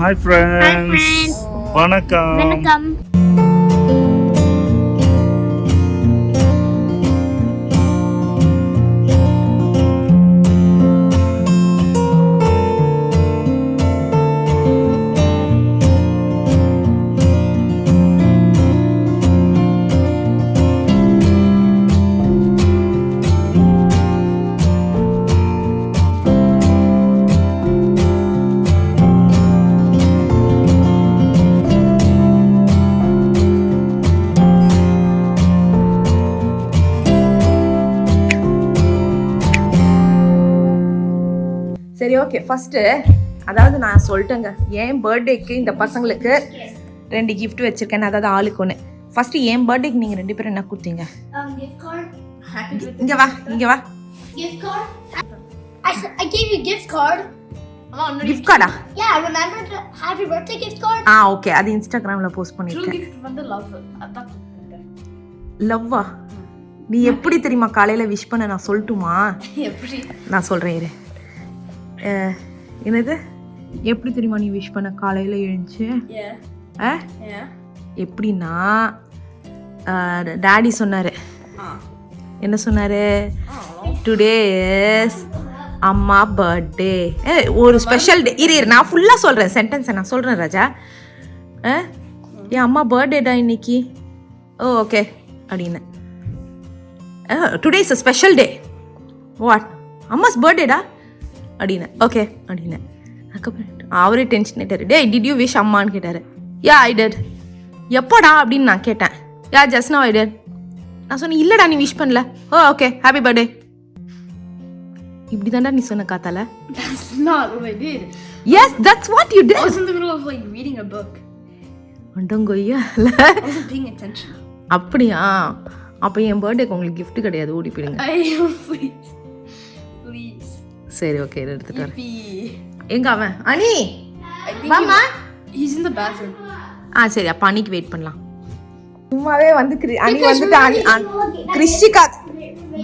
Hi friends. வணக்கம். சரி, okay. First அதாவது நான் சொல்லிட்டேங்க, என் பர்த்டேக்கு இந்த பசங்களுக்கு 2 கிஃப்ட் வச்சுருக்கேன், அதாவது ஆளுக்கு ஒன்று. ஃபஸ்ட்டு என் பர்த்டேக்கு நீங்கள் 2 பேரும் என்ன கொடுத்தீங்க? இங்கே வா. Gift card? I gave you gift card. Gift கார்டா? Yeah, I remember the happy birthday gift card. Okay, அது இன்ஸ்டாகிராமில் போஸ்ட் பண்ணியிருக்கேன். gift வந்து love. அதான் லவ்வா? நீ எப்படி தெரியுமா காலையில் விஷ் பண்ண, நான் சொல்லட்டுமா? எப்படி? நான் சொல்கிறேன் இரு. என்னது எப்படி தெரியுமா நீ விஷ் பண்ண காலையில் எழுந்துச்சு? எப்படின்னா டாடி சொன்னார். என்ன சொன்னார்? டுடே இஸ் அம்மா பர்த்டே. ஒரு ஸ்பெஷல் டே. இரு நான் ஃபுல்லாக சொல்கிறேன், சென்டென்ஸை நான் சொல்கிறேன் ராஜா. என் அம்மா பர்த்டேடா இன்னைக்கு. ஓகே அப்படின்னு. Today is a special day. What? அம்மாஸ் பர்த்டேடா அப்படின்னு. ஓகே அப்படின்னு. அதுக்கப்புறம் அவரே டென்ஷன் ஆகிட்டார். டே டிட் யூ விஷ் அம்மான்னு கேட்டார். யா ஐ டிட். எப்போடா அப்படின்னு நான் கேட்டேன். Yeah just now I did. நான் சொன்னேன் இல்லைடா நீ விஷ் பண்ணல. Okay happy birthday. இப்படி தான்டா நீ சொன்ன காத்தால. That's not what I did. Yes, that's what you did. I was in the middle of like reading a book. அண்டங்கொய்யா. I wasn't paying attention. அப்படியா? அப்போ என் பர்த்டேக்கு உங்களுக்கு கிஃப்ட் கிடையாது, ஓடி போயிடுங்க. Please. சரி ஓகே, எடுத்துட்டு வரேன். Yippee. எங்க அவன்? அனி மாமா. He's in the bathroom. சரி, அப்போ அன்னைக்கு வெயிட் பண்ணலாம். சும்மாவே வந்து அனி வந்துட்டு கிறிஷிகா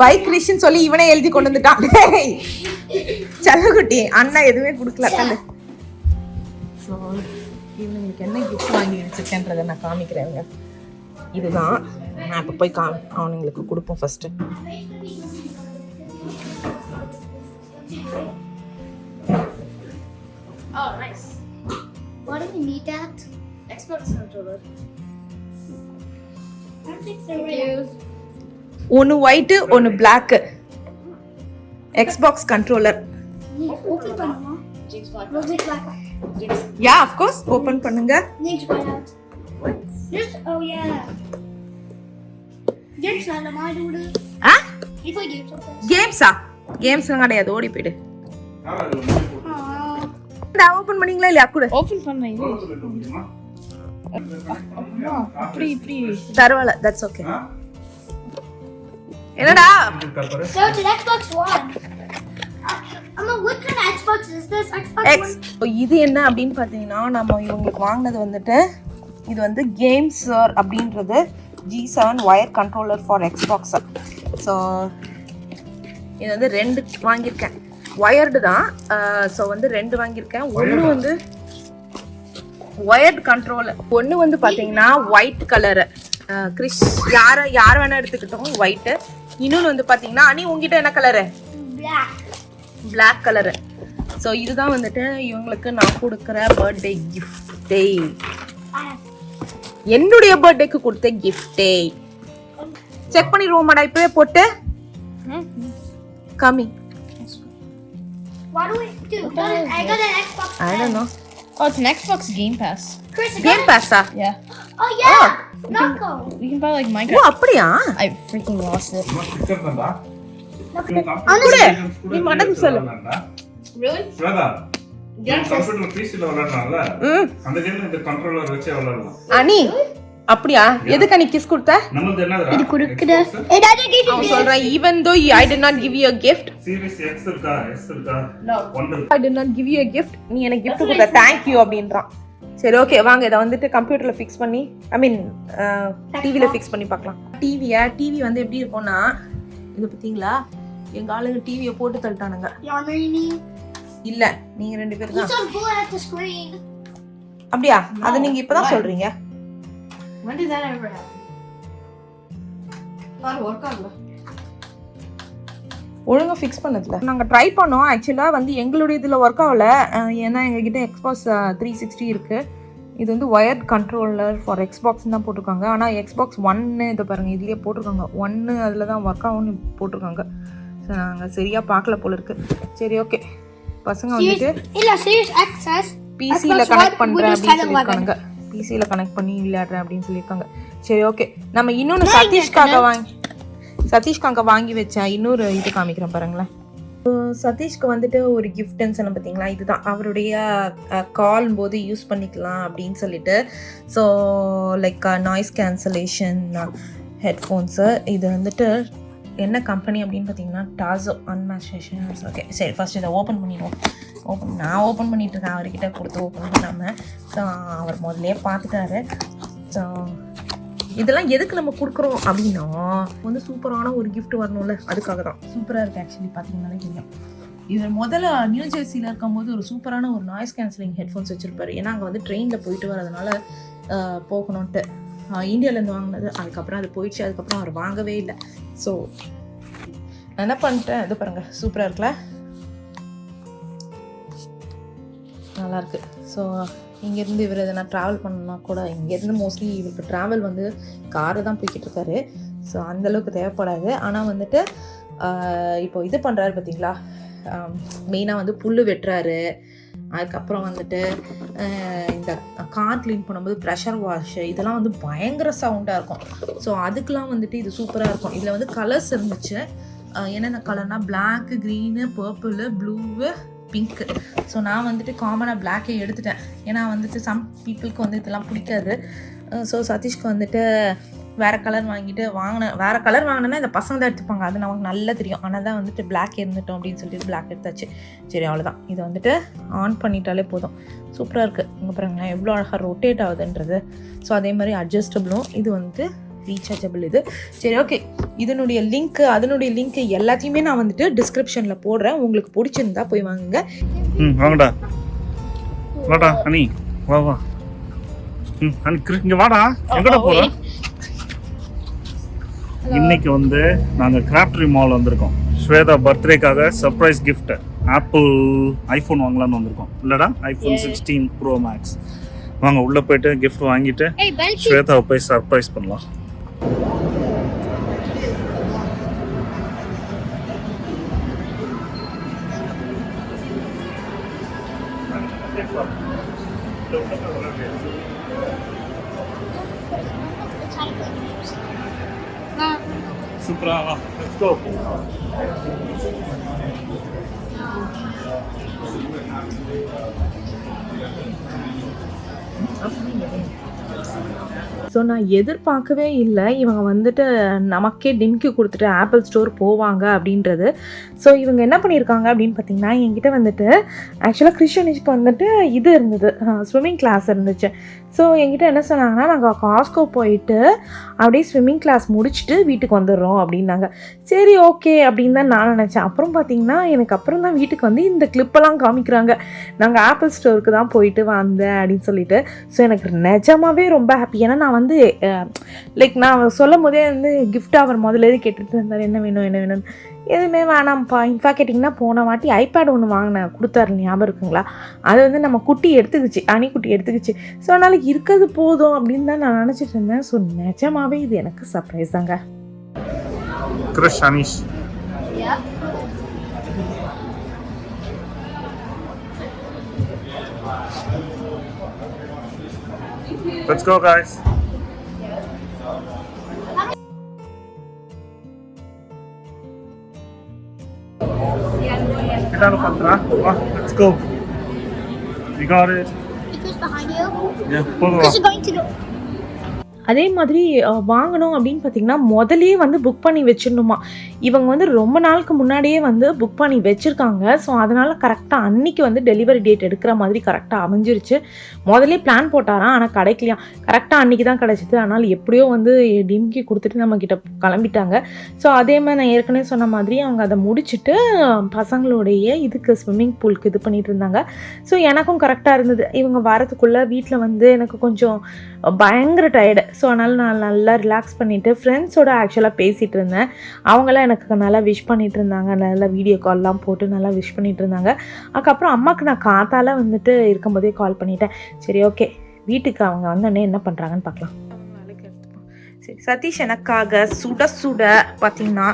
பை கிறிஷன் சொல்லி இவனே எழுதி கொண்டு வந்துட்டான். செல்லக்குட்டி அண்ணா எதுவுமே கொடுக்கல. கல்லு. ஸோ இவனுங்களுக்கு என்ன கிஃப்ட் வாங்கி வச்சிருக்கேன்றதை நான் காமிக்கிறேங்க. இதுதான் நான் இப்போ போய் அவனுங்களுக்கு கொடுப்போம் first. Oh, nice. What do we need that? Xbox controller. I don't think they're real. ஒன்று ஒயிட்டு ஒன்று பிளாக்கு. Xbox controller. Open பண்ணுமா? Jinx black. We'll take black. Yeah of course open பண்ணுங்க. Next one out. Just yeah. Games ஆட மாடுடு. இப்போ games open. Games கிடையாது, ஓடி போயிடு. Open பண்ணீங்களா இல்லையா? கூட Open பண்ண இது. அப்படி பரவாயில்ல, தட்ஸ் ஓகே. என்னடா? So it's an Xbox One. What kind of Xbox is this? Xbox X. இது என்ன அப்படின்னு பார்த்தீங்கன்னா, நம்ம இவங்களுக்கு வாங்கினது வந்துட்டு இது வந்து கேம்ஸர் அப்படின்றது G7 wire controller for Xbox. So இது வந்து 2 வாங்கியிருக்கேன். ஒயர்டு தான். ஸோ வந்து 2 வாங்கியிருக்கேன். ஒன்று வந்து ஒயர்டு கண்ட்ரோலர், ஒன்று வந்து பார்த்தீங்கன்னா ஒயிட் கலரு. கிறிஸ் யார் வேணால் எடுத்துக்கிட்டோம் ஒயிட்டு. இன்னொன்று வந்து பார்த்தீங்கன்னா அனி உங்ககிட்ட என்ன colour? black. Black colour. So இதுதான் வந்துட்டு இவங்களுக்கு நான் கொடுக்குற பர்த்டே கிஃப்டே. என்னுடைய பர்த்டேக்கு கொடுத்த கிஃப்டே. செக் பண்ணிடுவோமாடா இப்பவே போட்டு? கம்மி. What do we do? I got an Xbox. I don't know. Oh, it's an Xbox Game Pass. Chris, I Game got Pass ah? Yeah. Oh yeah. Knocko. We can buy like O Minecraft. அப்படியா? I freaking lost it. குடு. நீ மடக்கு சொல்லு. Really? Computer பிசில விளையாடுறான்ல, அந்த game இந்த controller வச்சு விளையாடலாம். அனி அப்படியா? எதுக்கு நீ கிஸ் கொடுத்த? நமக்கு என்னதுடா? இது குடுக்குற. ஏய் டாடி கிஃப்ட். அவன் சொல்றான் even though I did not give you a gift. Series X இருக்கா? S இருக்கா? No. ஒன்று. I did not give you a gift. நீ எனக்கு gift கொடுத்த. Thank you அப்படின்றான். சரி ஓகே வாங்க இதை வந்துட்டு கம்ப்யூட்டர்ல ஃபிக்ஸ் பண்ணி டிவில ஃபிக்ஸ் பண்ணி பார்க்கலாம். டிவி வந்து எப்படி இருக்கும்னா, இது பார்த்தீங்களா, எங்க ஆளுங்க டிவியை போட்டு தள்ளிட்டானுங்க. இல்ல நீங்க 2 பேர் தான். அப்படியா? அது நீங்க இப்பதான் சொல்றீங்க. When did that ever happen? Thought work on. ஒழுங்கா ஃபிக்ஸ் பண்ணதில்ல. நாங்கள் ட்ரை பண்ணோம். ஆக்சுவலாக வந்து எங்களுடைய இதில் ஒர்க் ஆகலை. ஏன்னா எங்ககிட்ட எக்ஸ்பாக்ஸ் 360 இருக்குது. இது வந்து ஒயர்ட் கண்ட்ரோலர் ஃபார் எக்ஸ்பாக்ஸ் தான் போட்டிருக்காங்க. ஆனால் எக்ஸ்பாக்ஸ் 1 இதை பாருங்கள், இதுலேயே போட்டிருக்காங்க 1 அதில் தான் ஒர்க் ஆகும்னு போட்டிருக்காங்க. ஸோ நாங்கள் சரியாக பார்க்கல போல இருக்குது. சரி ஓகே, பசங்க வந்துட்டு Series Access பிசியில் கனெக்ட் பண்ணுறேன் அப்படின்னு சொல்லியிருக்காங்க. பிசியில் கனெக்ட் பண்ணி விளையாடுறேன் அப்படின்னு சொல்லியிருக்காங்க. சரி ஓகே, நம்ம இன்னொன்று சதீஷ்காக வாங்கி வச்சேன் இன்னொரு இது காமிக்கிறேன் பாருங்களேன். சதீஷ்க்கு வந்துட்டு ஒரு கிஃப்ட்ன்னு சொன்ன பார்த்தீங்களா, இதுதான் அவருடைய கால் போது யூஸ் பண்ணிக்கலாம் அப்படின்னு சொல்லிட்டு. So like noise cancellation headphones. இது வந்துட்டு என்ன கம்பெனி அப்படின்னு பார்த்தீங்கன்னா டாஸோ அன்மேஷேஷன். ஓகே சரி, ஃபர்ஸ்ட் இதை ஓப்பன் பண்ணிடுவோம். நான் ஓப்பன் பண்ணிகிட்ருக்கேன், அவர்கிட்ட கொடுத்து ஓப்பன் பண்ணாமல். ஸோ அவர் முதல்லையே பார்த்துட்டாரு. ஸோ இதெல்லாம் எதுக்கு நம்ம கொடுக்குறோம் அப்படின்னா வந்து சூப்பரான ஒரு கிஃப்ட் வரணும்ல, அதுக்காக தான். சூப்பராக இருக்குது ஆக்சுவலி, பார்த்தீங்கன்னாலே தெரியும். இது முதல்ல நியூ ஜெர்சியில் இருக்கும்போது ஒரு சூப்பரான ஒரு நாய்ஸ் கேன்சலிங் ஹெட்ஃபோன்ஸ் வச்சுருப்பாரு. ஏன்னா அங்கே வந்து ட்ரெயினில் போயிட்டு வரதுனால போகணுன்ட்டு இந்தியாவிலேருந்து வாங்கினது. அதுக்கப்புறம் அது போயிடுச்சு. அதுக்கப்புறம் அவர் வாங்கவே இல்லை. ஸோ நான் என்ன பண்ணிட்டேன், இது பாருங்கள் சூப்பராக இருக்குல்ல, நல்லாயிருக்கு. ஸோ இங்கேருந்து இவர் எதனா ட்ராவல் பண்ணணுன்னா கூட, இங்கேருந்து மோஸ்ட்லி இவருக்கு ட்ராவல் வந்து காரை தான் போய்கிட்டு இருக்காரு. ஸோ அந்தளவுக்கு தேவைப்படாது. ஆனால் வந்துட்டு இப்போ இது பண்ணுறாரு பார்த்தீங்களா, மெயினாக வந்து புல் வெட்டுறாரு. அதுக்கப்புறம் வந்துட்டு இந்த கார் க்ளீன் பண்ணும்போது ப்ரெஷர் வாஷ், இதெல்லாம் வந்து பயங்கர சவுண்டாக இருக்கும். ஸோ அதுக்கெலாம் வந்துட்டு இது சூப்பராக இருக்கும். இதில் வந்து கலர்ஸ் இருந்துச்சு. என்னென்ன கலர்னால் black, green, purple, blue, pink. So நான் வந்துட்டு காமனாக பிளாக்கே எடுத்துட்டேன். ஏன்னா வந்துட்டு சம் பீப்புளுக்கு வந்து இதெல்லாம் பிடிக்காது. ஸோ சதீஷ்க்கு வந்துட்டு வேறு கலர் வேறு கலர் வாங்கினேன்னா இந்த பசங்க தான் எடுத்துப்பாங்க, அது நமக்கு நல்லா தெரியும். ஆனால் தான் வந்துட்டு பிளாக் இருந்துட்டோம் அப்படின்னு சொல்லிட்டு பிளாக் எடுத்தாச்சு. சரி அவ்வளோதான், இதை வந்துட்டு ஆன் பண்ணிட்டாலே போதும். சூப்பராக இருக்குது. இங்கே பாருங்களேன் எவ்வளோ அழகாக ரொட்டேட் ஆகுதுன்றது. ஸோ அதே மாதிரி அட்ஜஸ்டபிளும், இது வந்துட்டு ரீசார்ஜபிள் இது. சரி ஓகே, அதனுடைய லிங்க்கு எல்லாத்தையுமே நான் வந்துட்டு டிஸ்கிரிப்ஷனில் போடுறேன். உங்களுக்கு பிடிச்சிருந்தா போய் வாங்குங்க. வாங்கடா வாடா அனி, வா வா. அனி இங்கே வாடா. எங்கடா போகிறோம்? இன்னைக்கு வந்து நாங்கள் கிராஃப்டரி மால் வந்திருக்கோம். ஸ்வேதா பர்த்டேக்காக சர்ப்ரைஸ் கிஃப்ட் ஆப்பிள் ஐஃபோன் வாங்கலாம்னு வந்திருக்கோம். இல்லைடா ஐஃபோன் 16 Pro Max. வாங்க உள்ளே போயிட்டு கிஃப்ட் வாங்கிட்டு ஸ்வேதாவை போய் சர்ப்ரைஸ் பண்ணலாம். சூப்பரா, லெட்ஸ் கோ. ஸோ நான் எதிர்பார்க்கவே இல்லை இவங்க வந்துட்டு நமக்கே டிம்கி கொடுத்துட்டு ஆப்பிள் ஸ்டோர் போவாங்க அப்படின்றது. ஸோ இவங்க என்ன பண்ணியிருக்காங்க அப்படின்னு பார்த்தீங்கன்னா, என்கிட்ட வந்துட்டு ஆக்சுவலாக கிறிஸ்டியனுக்கு வந்துட்டு இது இருந்தது, ஸ்விம்மிங் கிளாஸ் இருந்துச்சு. ஸோ என்கிட்ட என்ன சொன்னாங்கன்னா, நாங்கள் காஸ்கோ போயிட்டு அப்படியே ஸ்விம்மிங் கிளாஸ் முடிச்சுட்டு வீட்டுக்கு வந்துடுறோம் அப்படின்னாங்க. சரி ஓகே அப்படின்னு தான் நான் நினச்சேன். அப்புறம் பார்த்தீங்கன்னா எனக்கு அப்புறம் தான் வீட்டுக்கு வந்து இந்த கிளிப்பெல்லாம் காமிக்கிறாங்க, நாங்கள் ஆப்பிள் ஸ்டோருக்கு தான் போயிட்டு வந்தேன் அப்படின்னு சொல்லிட்டு. ஸோ எனக்கு நிஜமாவே ரொம்ப ஹாப்பி. ஏன்னா நான் வந்து லைக் நான் சொல்லும் போதே வந்து கிஃப்ட் அவர் முதல்ல கேட்டுட்டு இருந்தார், என்ன வேணும். எதுவுமே வேணாம்ப்பா. இன்ஃபேக்ட் கேட்டிங்கன்னா போன வாட்டி ஐபேட் ஒன்று வாங்கினேன், கொடுத்தாரு ஞாபகம் இருக்குங்களா? அது வந்து நம்ம குட்டி எடுத்துக்கிச்சு, அணிக்குட்டி எடுத்துக்கிச்சு. ஸோ அதனால் இருக்கிறது போதும் அப்படின்னு தான் நான் நினச்சிட்டு இருந்தேன். ஸோ நிஜமாவே இது எனக்கு சர்ப்ரைஸ் தாங்க. Krish, Anish. Let's go guys. Let's go. You got it. Chris behind you. Yeah, Chris is going to go. அதே மாதிரி வாங்கணும் அப்படின்னு பார்த்தீங்கன்னா முதலே வந்து புக் பண்ணி வச்சிடணுமா. இவங்க வந்து ரொம்ப நாளுக்கு முன்னாடியே வந்து புக் பண்ணி வச்சுருக்காங்க. ஸோ அதனால் கரெக்டாக அன்றைக்கி வந்து டெலிவரி டேட் எடுக்கிற மாதிரி கரெக்டாக அமைஞ்சிருச்சு. முதலே பிளான் போட்டாராம், ஆனால் கிடைக்கலையாம். கரெக்டாக அன்றைக்கி தான் கிடச்சிது. அதனால் எப்படியோ வந்து டிம்கி கொடுத்துட்டு நம்மக்கிட்ட கிளம்பிட்டாங்க. ஸோ அதே மாதிரி நான் ஏற்கனவே சொன்ன மாதிரி அவங்க அதை முடிச்சுட்டு பசங்களுடைய இதுக்கு ஸ்விம்மிங் பூலுக்கு இது பண்ணிகிட்டு இருந்தாங்க. ஸோ எனக்கும் கரெக்டாக இருந்தது. இவங்க வரதுக்குள்ளே வீட்டில் வந்து எனக்கு கொஞ்சம் பயங்கர டயர்டு. ஸோ அதனால் நான் நல்லா ரிலாக்ஸ் பண்ணிவிட்டு ஃப்ரெண்ட்ஸோடு ஆக்சுவலாக பேசிகிட்டு இருந்தேன். அவங்களாம் எனக்கு நல்லா விஷ் பண்ணிகிட்டு இருந்தாங்க. நல்லா வீடியோ கால்லாம் போட்டு நல்லா விஷ் பண்ணிகிட்டு இருந்தாங்க. அதுக்கப்புறம் அம்மாவுக்கு நான் காத்தால் வந்துட்டு இருக்கும்போதே கால் பண்ணிட்டேன். சரி ஓகே, வீட்டுக்கு அவங்க வந்தோடனே என்ன பண்ணுறாங்கன்னு பார்க்கலாம். சரி, சதீஷ் எனக்காக சுட சுட பார்த்தீங்கன்னா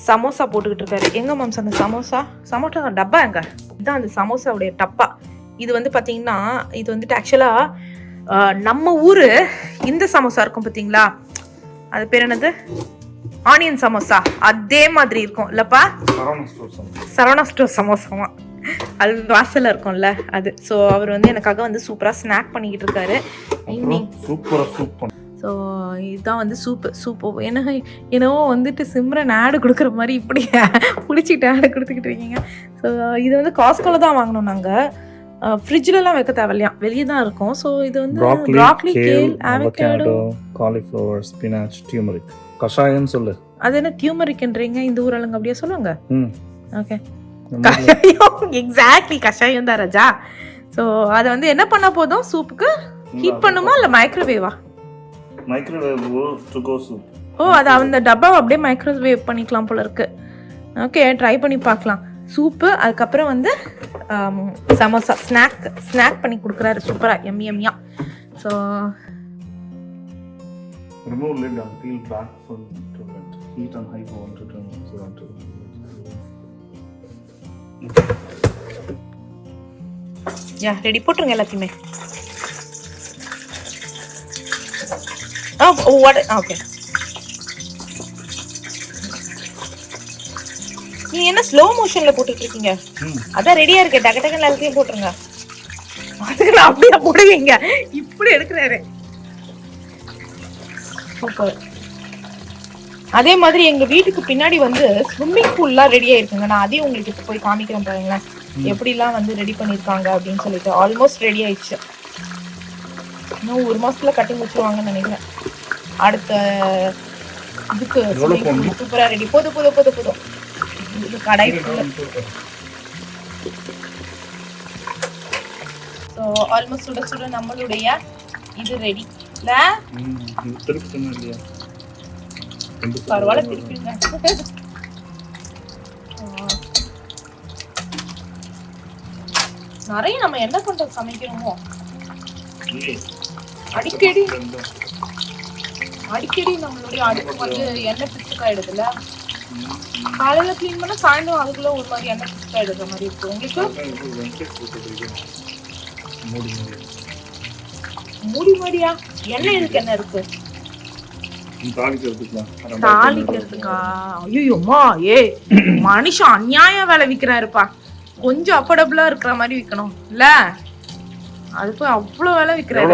சமோசா போட்டுக்கிட்டு இருக்காரு. எங்கே மாம்ஸ் அந்த சமோசா டப்பா எங்க? இதுதான் அந்த சமோசாவுடைய டப்பா. இது வந்து பார்த்தீங்கன்னா இது வந்துட்டு ஆக்சுவலாக நம்ம ஊர் இந்த சமோசா இருக்கும் பார்த்தீங்களா, அது பேர் என்னது, ஆனியன் சமோசா, அதே மாதிரி இருக்கும் இல்லைப்பா. சரவணா ஸ்டோர் சமோசாவா, அது வாசலில் இருக்கும்ல அது. ஸோ அவர் வந்து எனக்காக வந்து சூப்பராக ஸ்நாக் பண்ணிக்கிட்டு இருக்காரு. ஈவினிங் ஸோ இதுதான் வந்து சூப்பு என்னவோ வந்துட்டு சிம்ரன் ஆடு கொடுக்குற மாதிரி இப்படி பிடிச்சிட்டு ஆடு கொடுத்துக்கிட்டு இருக்கீங்க. ஸோ இது வந்து காஸ்கோவில் தான் வாங்கினோம் நாங்கள். ஃப்ரிட்ஜ்லலாம் வைக்க தேவையில்லையா, வெளியே தான் இருக்கும். ஸோ இது வந்து broccoli, kale, avocado, cauliflower, spinach, turmeric. கஷாயம் சொல்லு. அது என்ன டியூமரிக்ன்றீங்க? இந்த ஊரலங்க அப்படியே சொல்லுங்க. ஓகே, கஷாயம், எக்ஸாக்ட்லி கஷாயம் தான் ராஜா. ஸோ அதை வந்து என்ன பண்ண போதும், சூப்புக்கு ஹீட் பண்ணுமா இல்லை மைக்ரோவேவா? ஓ, அது அந்த டப்பாவை அப்படியே மைக்ரோவேவ் பண்ணிக்கலாம் போல இருக்கு. ஓகே, ட்ரை பண்ணி பார்க்கலாம். சூப்பு, அதுக்கப்புறம் வந்து சமோசா ஸ்நாக் பண்ணி கொடுக்குறாரு சூப்பராக, எம்மியா. So remove lid and peel back from to vent. Heat on high for 1 to 2 minutes. Yeah ready, போட்டுருங்க எல்லாத்தையுமே. ஓகே, நீ என்ன ஸ்லோ மோஷன்ல போட்டுட்டு இருக்கீங்க? அதான் ரெடியா இருக்கு, டக்கு டக்குன்னு எல்லாத்தையும் போட்டுருங்க. அதுக்கு அப்படியே போடுவீங்க, இப்படி எடுக்கிறாரு. சூப்பர். அதே மாதிரி எங்க வீட்டுக்கு பின்னாடி வந்து ஸ்விம்மிங் பூல்லாம் ரெடி ஆயிருக்குங்க. நான் அதையும் உங்களுக்கு இப்போ போய் காமிக்கிறேன் பாருங்களேன், எப்படிலாம் வந்து ரெடி பண்ணியிருக்காங்க அப்படின்னு சொல்லிட்டு. ஆல்மோஸ்ட் ரெடி ஆயிடுச்சு. இன்னும் 1 மாசத்துல கட்டிங் வச்சுருவாங்கன்னு நினைக்கிறேன். அடுத்த இதுக்கு சூப்பரா ரெடி. போதும் இது கடை ஃபுல்லா. ஸோ ஆல்மோஸ்ட் சுட சுட நம்மளுடைய இது ரெடி இல்ல? பரவாயில்ல, திருப்பிடுங்க. நிறைய நம்ம என்ன பண்றோம், சமைக்கிறோமோ அடிக்கடி நம்மளுடைய அடுப்பு வந்து எண்ணெய் பிசுக்காயிடுதுல. காலையில கிளீன் பண்ணா சாயந்தரம் அதுக்குள்ள ஒரு மாதிரி எண்ணெய் பிசுக்காயிடுற மாதிரி இருக்கு. உங்களுக்கு மூடி மாதிரியா? எண்ணெய் இருக்கு, என்ன இருக்கு தாளிக்கிறதுக்கா? ஐயோம்மா, மனுஷன் அநியாயம் வேலை விற்கிறாருப்பா. கொஞ்சம் அஃபோர்டபுளா இருக்கிற மாதிரி விற்கணும் இல்ல? அது போய் அவ்வளவு வேலை விற்கிறாரு.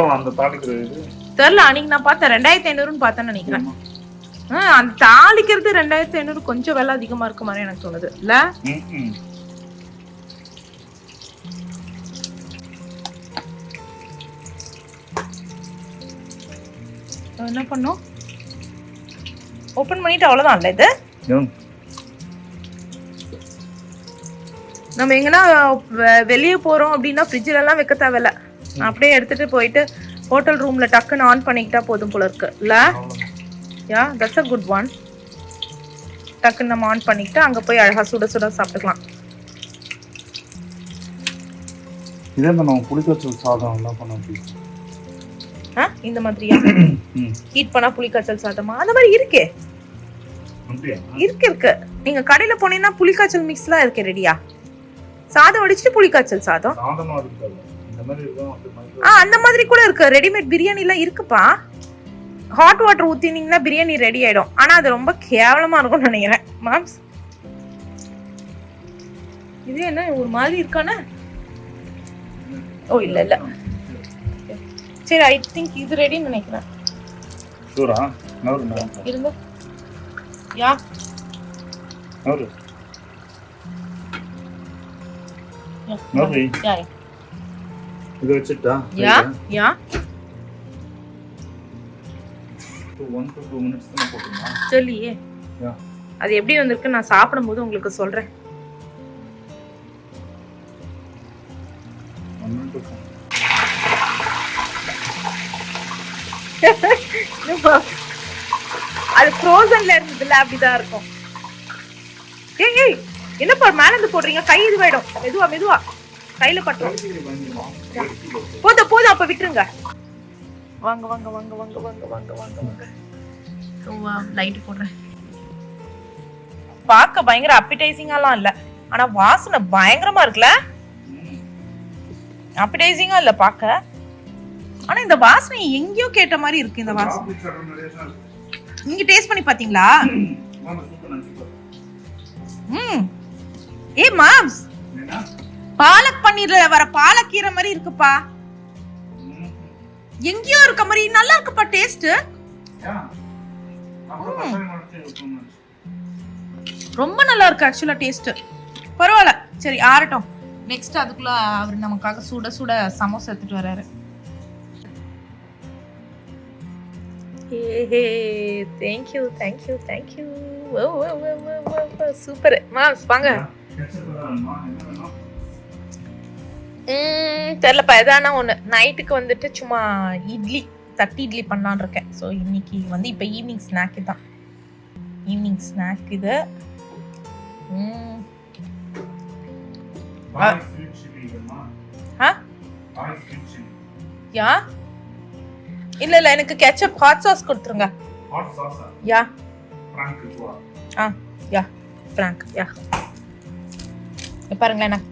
தெரியல, அன்னைக்கு நான் பார்த்தேன் 2500 பார்த்தேன்னு நினைக்கிறேன். அந்த தாளிக்கிறது 2500 கொஞ்சம் விலை அதிகமா இருக்க மாதிரி எனக்கு தோணுது இல்ல? என்ன பண்ணோம், ஓபன் பண்ணிட்டு அவ்வளவுதான் இல்ல இது. நம்ம எங்கன்னா வெளியே போறோம் அப்படின்னா ஃப்ரிட்ஜ்ல எல்லாம் வைக்க தேவையில்ல. அப்படியே எடுத்துட்டு போயிட்டு ஹோட்டல் ரூம்ல டக்குன்னு ஆன் பண்ணிக்கிட்டா போதும் போல இருக்கு இல்ல? யா, தட்ஸ் a good one. டக்குன்னு நம்ம ஆன் பண்ணிக்கிட்டு அங்க போய் அழகா சுட சுட சாப்பிட்டுக்கலாம். இதே நம்ம புளிக்காய்ச்சல் சாதம் எல்லாம் பண்ண முடியும். இந்த மாதிரியா ஹீட் பண்ணா புளிக்காய்ச்சல் சாதமா? அந்த மாதிரி இருக்கே, இருக்கு. நீங்க கடையில போனீங்கன்னா புளிக்காய்ச்சல் மிக்ஸ்லாம் இருக்கு ரெடியா. சாதம் வடிச்சிட்டு புளிக்காய்ச்சல் சாதம் அந்த மாதிரி கூட இருக்கு. ரெடிமேட் பிரியாணி எல்லாம் இருக்குப்பா. ஹாட் வாட்டர் ஊத்தினீங்கன்னா பிரியாணி ரெடி ஆயிடும். ஆனா அது ரொம்ப கேவலமா இருக்கும்னு நினைக்கிறேன் மாம்ஸ். இது என்ன ஒரு மாதிரி இருக்கானே? ஓ இல்ல சரி, ஐ திங்க் இது ரெடின்னு நினைக்கிறேன். ஷூரா நவரு இருங்க யா நவரு நவரு யா இது வச்சுட்டா யா யா 1 to 2 minutes தான் போட்டுமா சொல்லியே யா அது எப்படி வந்திருக்கு நான் சாப்பிடும்போது உங்களுக்கு சொல்றேன். 1 minute அது ஃப்ரோசன்ல இருந்ததுல அப்படிதான் இருக்கும். ஏய் ஏய் என்னப்பா மேல இருந்து போடுறீங்க? கை இதுவாயிடும். மெதுவா மெதுவா கையில பட்டுரும். போதும் அப்ப விட்டுருங்க. வாங்க வாங்க வாங்க வாங்க வாங்க வாங்க வாங்க வாங்க. ஓவா லைட் போடுறேன். பார்க்க பயங்கர அப்பிடைசிங்காலாம் இல்ல, ஆனா வாசனை பயங்கரமா இருக்குல்ல. அப்பிடைசிங்கா இல்ல பார்க்க, ஆனா இந்த வாசனை எங்கேயோ கேட்ட மாதிரி இருக்கு. இந்த வாசனை நீங்க டேஸ்ட் பண்ணி பாத்தீங்களா? ஏ மாம்ஸ், பாலக் பன்னீர்ல வர பாலக்கீரை மாதிரி இருக்குப்பா. எங்கேயோ இருக்க மாதிரி நல்லா இருக்குப்பா டேஸ்ட். ரொம்ப நல்லா இருக்கு ஆக்சுவலா டேஸ்ட். பரவாயில்ல, சரி ஆறட்டும். நெக்ஸ்ட் அதுக்குள்ள அவர் நமக்காக சுட சுட சமோசா எடுத்துட்டு வராரு. தேங்க்யூ. சூப்பர் மாம்ஸ், வாங்க. தெரியலப்பா, எதானா ஒன்று. நைட்டுக்கு வந்துட்டு சும்மா தட்டி இட்லி பண்ணலான்னு இருக்கேன். ஸோ இன்னைக்கு வந்து இப்போ ஈவினிங் ஸ்நாக் தான். ஈவினிங் ஸ்நாக் இது. யா இல்ல எனக்கு கெச்சப் ஹாட் சாஸ் கொடுத்துருங்க. யா யா ஃப்ராங்க் யா. பாருங்களேன், நான்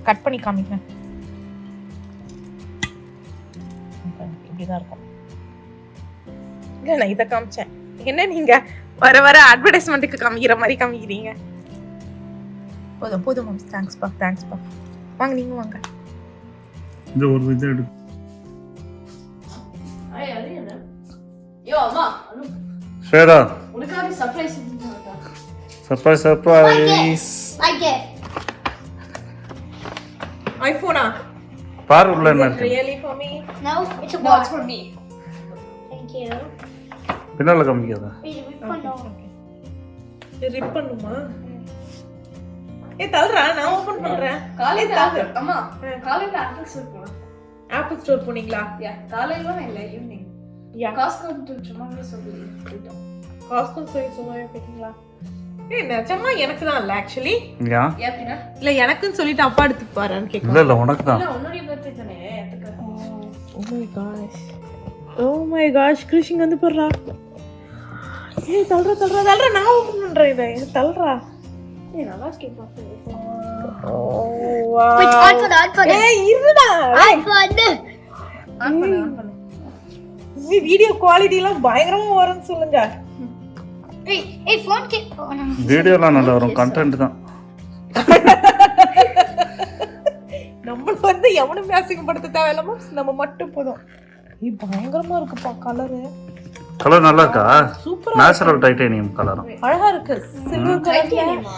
கட் பண்ணி காமிக்கிறேன். இப்படிதான் இருக்கும். இல்ல நான் இதை காமிச்சேன். என்ன நீங்க வர வர அட்வர்டைஸ்மெண்ட்டுக்கு காமிக்கிற மாதிரி காமிக்கிறீங்க. போதும் மேம். தேங்க்ஸ்பா. வாங்க, நீங்க வாங்க. இந்த ஒரு இது எடு. Yo, Amma. ஸ்வேதா, உனக்காக சர்ப்ரைஸ் செஞ்சிருக்கா? சர்ப்ரைஸ். Like it. ஐபோனா? பாரு உள்ள என்ன இருக்கு. Really for me? No, it's a No, box. it's for me. Thank you. பின்னால காமிக்காத. We put on. ரிப் பண்ணுமா? தல்றா, நான் ஓபன் பண்றேன். காலையில அம்மா காலையில ஆப்பிள் ஸ்டோர் போனேன். ஆப்பிள் ஸ்டோர் போனீங்களா? யா, காலையில இல்ல ஈவினிங். யா, காஸ்கோ சும்மாவே போயிட்டோம். காஸ்கோ சும்மாவே போயிட்டீங்களா? நிஜமா எனக்கு தான் இல்ல ஆக்சுவலி. யா ஏப்பினா இல்ல எனக்குன்னு சொல்லிட்டு அப்பா எடுத்து பாருன்னு கேக்குறேன். இல்ல உனக்கு தான். இல்ல உன்னுடைய பர்த்டே தானே. ஓ மை காஷ் கிருஷிங் வந்து போறா. ஏய் தல்றா நான் ஓபன் பண்றேன். இத தல்றா. ஏய் நல்லா கேப்பா. ஓ வா. Wait, on for the. ஏய் இருடா. On for the. ஆன் பண்ணு. இந்த வீடியோ குவாலிட்டி எல்லாம் பயங்கரமா வரும்னு சொல்லுங்க. Hey, phone keep. Oh no. வீடியோலாம் நல்லா வரும், கண்டென்ட் தான். நம்ம வந்து எவனும் அசிங்கப்படுத்த தேவையில்லாம நம்ம மட்டும் போதும். இது பயங்கரமா இருக்குப்பா கலரு. கலர் நல்லா இருக்கா? சூப்பரா நேச்சுரல் டைட்டானியம் கலர். அழகா இருக்கு. சில்வர் கலர்ல டைட்டானியமா?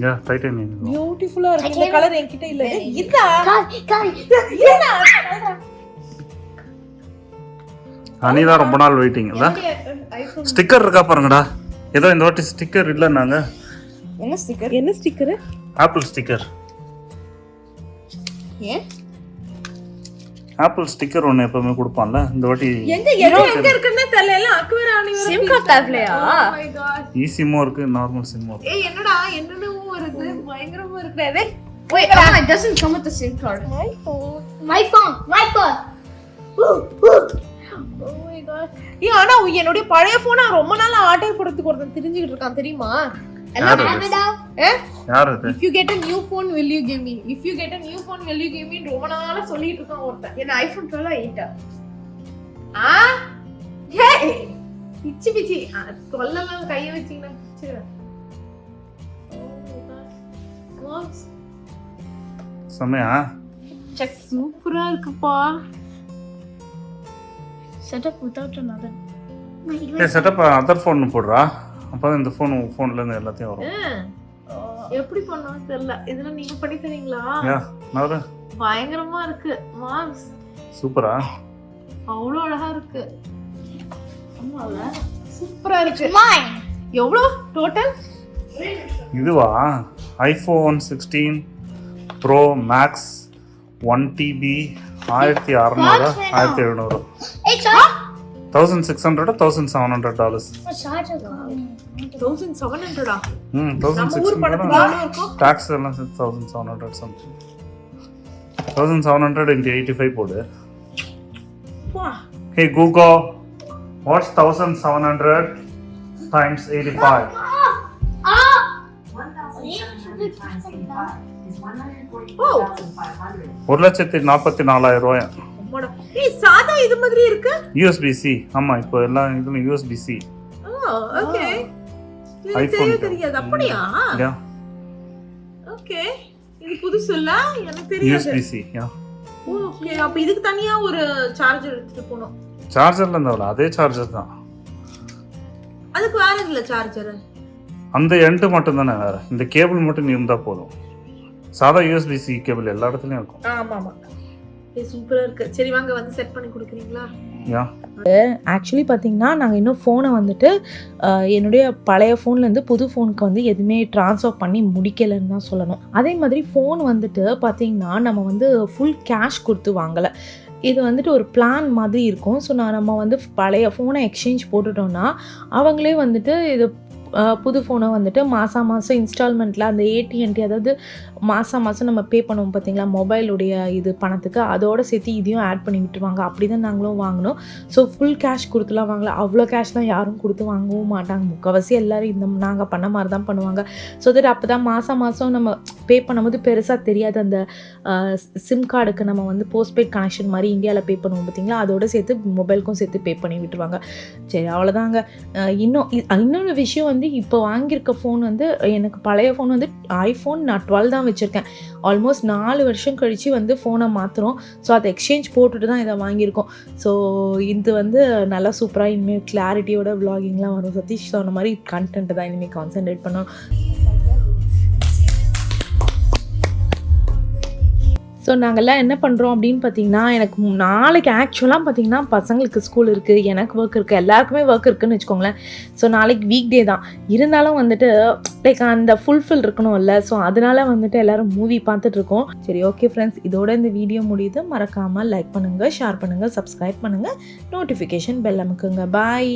யா டைட்டானியம். பியூட்டிஃபுல்லா இருக்கு. இந்த கலர் என்கிட்ட இல்ல. இதா Kali. ஏனா அனிதான் ரொம்ப நாள் வெயிட்டிங் இல்ல. ஐபோன் ஸ்டிக்கர் இருக்கா பாருங்கடா. ஏதோ இந்த வாட்டி ஸ்டிக்கர் இல்லன்னாங்க. என்ன ஸ்டிக்கர்? என்ன ஸ்டிக்கர்? Apple sticker. ஏன்? ஆப்பிள் ஸ்டிக்கர் ஒன்னு எப்பவுமே கொடுப்பான்ல, இந்த வாட்டி எங்க இருக்குன்னு தெரியல. எல்லாம் அக்வேர் ஆனி வர சிம் கார்டு தேவையா? Oh my god. ஈஸிமோ இருக்கு, நார்மல் சிம்மோ இருக்கு. ஏய் என்னடா என்னென்னவோ வருது. பயங்கரமா இருக்குடே. Wait, Amma, it doesn't come with the SIM card. My phone. Oh my god. ஏய் ஆனா என்னோட பழைய போன் ரொம்ப நாளா ஆட்டே போடுறதுக்கு ஒருத்தன் தெரிஞ்சிட்டு இருக்கான் தெரியுமா? யாரு Have it out. யார் அது? If you get a new phone will you give me? If you get a new phone will you give me? ரொம்ப நாளா சொல்லிட்டு இருக்கான் ஒருத்தன். என்ன iPhone 12 8? ஆ ஹே பிச்சி கொல்லலாம் கைய வச்சீங்கன்னா பிச்சிடுறேன். வாட்ஸ் சமையா? செக் சூப்பரா இருக்குப்பா. Set up without another. Setup other phone போடுறா அப்போ இந்த ஃபோன்லேருந்து எல்லாத்தையும் வரும். எப்படி பண்ணோம்னு தெரியல. இதெல்லாம் நீங்க பண்ணி தரீங்களா? நான் பயங்கரமா இருக்கு மாம்ஸ். சூப்பரா, அவ்வளோ அழகா இருக்கு. ஆமால சூப்பரா இருக்கு. எவ்வளோ டோட்டல்? இதுவா iPhone 16 Pro Max 1TB 1600 1700 It's on. $1600 $1700. $1700. ம் நம்ம ஊர் பணத்துக்கு எவ்வளோ இருக்கும்? டாக்ஸ் எல்லாம் 1700 something. 1700 into 85 போடு. Hey Google, what's 1700 times 85? ஓ 1,44,000 அம்மாடா. ஏய் சாதா இது மாதிரி இருக்கு. USB-C. ஆமா இப்போ எல்லாம் இதுல USB-C. ஓகே. இது iPhone தெரியாது அப்படியா? Yeah okay. இது புதுசு இல்ல, எனக்கு தெரியாது. USB-C. Yeah okay. அப்ப இதுக்கு தனியா ஒரு சார்ஜர் எடுத்துட்டு போணும். சார்ஜர்ல இருந்தா அதே சார்ஜர் தான். அதுக்கு வேற இல்ல சார்ஜர். அந்த எண்ட் மட்டும் தானே வேற. இந்த கேபிள் மட்டும் நீ இருந்தா போதும். சாதா USB-C கேபிள் எல்லா இடத்துலயும் இருக்கும். ஆமா ஆமா. இது சூப்பரா இருக்கு. சரி வாங்க வந்து செட் பண்ணி கொடுக்குறீங்களா? யா ஆக்சுவலி பார்த்தீங்கன்னா நாங்கள் இன்னும் ஃபோனை வந்துட்டு என்னுடைய பழைய ஃபோன்லேருந்து புது ஃபோனுக்கு வந்து எதுவுமே ட்ரான்ஸ்ஃபர் பண்ணி முடிக்கலைன்னு தான் சொல்லணும். அதே மாதிரி ஃபோன் வந்துட்டு பார்த்திங்கன்னா நம்ம வந்து ஃபுல் கேஷ் கொடுத்து வாங்கலை. இது வந்துட்டு ஒரு பிளான் மாதிரி இருக்கும். ஸோ நம்ம வந்து பழைய ஃபோனை எக்ஸ்சேஞ்ச் போட்டுட்டோம்னா அவங்களே வந்துட்டு இது புது ஃபோனை வந்துட்டு மாதம் இன்ஸ்டால்மெண்ட்டில் அந்த AT&T அதாவது மாதம் நம்ம பே பண்ணுவோம் பார்த்தீங்களா மொபைலுடைய இது பணத்துக்கு, அதோடு சேர்த்து இதையும் ஆட் பண்ணி விட்டுருவாங்க. அப்படி தான் நாங்களும் வாங்கினோம். ஸோ ஃபுல் கேஷ் கொடுத்துலாம் வாங்கலாம். அவ்வளோ கேஷ் தான் யாரும் கொடுத்து வாங்கவும் மாட்டாங்க. முக்கால்வாசி எல்லோரும் இந்த நாங்கள் பண்ண மாதிரி தான் பண்ணுவாங்க. ஸோ தட் அப்போ தான் மாதம் நம்ம பே பண்ணும்போது பெருசாக தெரியாது. அந்த சிம் கார்டுக்கு நம்ம வந்து போஸ்ட்பெய்ட் கனெக்ஷன் மாதிரி இந்தியாவில் பே பண்ணுவோம் பார்த்தீங்களா, அதோடு சேர்த்து மொபைலுக்கும் சேர்த்து பே பண்ணி விட்டுருவாங்க. சரி அவ்வளோதாங்க. இன்னொரு விஷயம் வந்து இப்போ வாங்கியிருக்க ஃபோன் வந்து எனக்கு பழைய ஃபோன் வந்து iPhone நான் 12 தான் வச்சுருக்கேன். ஆல்மோஸ்ட் 4 வருஷம் கழித்து வந்து ஃபோனை மாற்றுறோம். ஸோ அதை எக்ஸ்சேஞ்ச் போட்டுட்டு தான் இதை வாங்கியிருக்கோம். ஸோ இது வந்து நல்லா சூப்பராக இனிமேல் கிளாரிட்டியோட விளாகிங்லாம் வரும். சதீஷ் சொன்ன மாதிரி கண்டென்ட் தான் இனிமேல் கான்சென்ட்ரேட் பண்ணோம். ஸோ நாங்கள்லாம் என்ன பண்ணுறோம் அப்படின்னு பார்த்தீங்கன்னா, எனக்கு நாளைக்கு ஆக்சுவலாக பார்த்தீங்கன்னா பசங்களுக்கு ஸ்கூல் இருக்குது, எனக்கு ஒர்க் இருக்குது, எல்லாருக்குமே ஒர்க் இருக்குதுன்னு வச்சுக்கோங்களேன். ஸோ நாளைக்கு வீக் டே தான். இருந்தாலும் வந்துட்டு லைக் அந்த ஃபுல்ஃபில் இருக்கணும்ல. ஸோ அதனால வந்துட்டு எல்லோரும் மூவி பார்த்துட்ருக்கோம். சரி ஓகே ஃப்ரெண்ட்ஸ், இதோட இந்த வீடியோ முடியுது. மறக்காமல் லைக் பண்ணுங்கள், ஷேர் பண்ணுங்கள், சப்ஸ்கிரைப் பண்ணுங்கள், நோட்டிஃபிகேஷன் பெல் அமுக்குங்க. பாய்.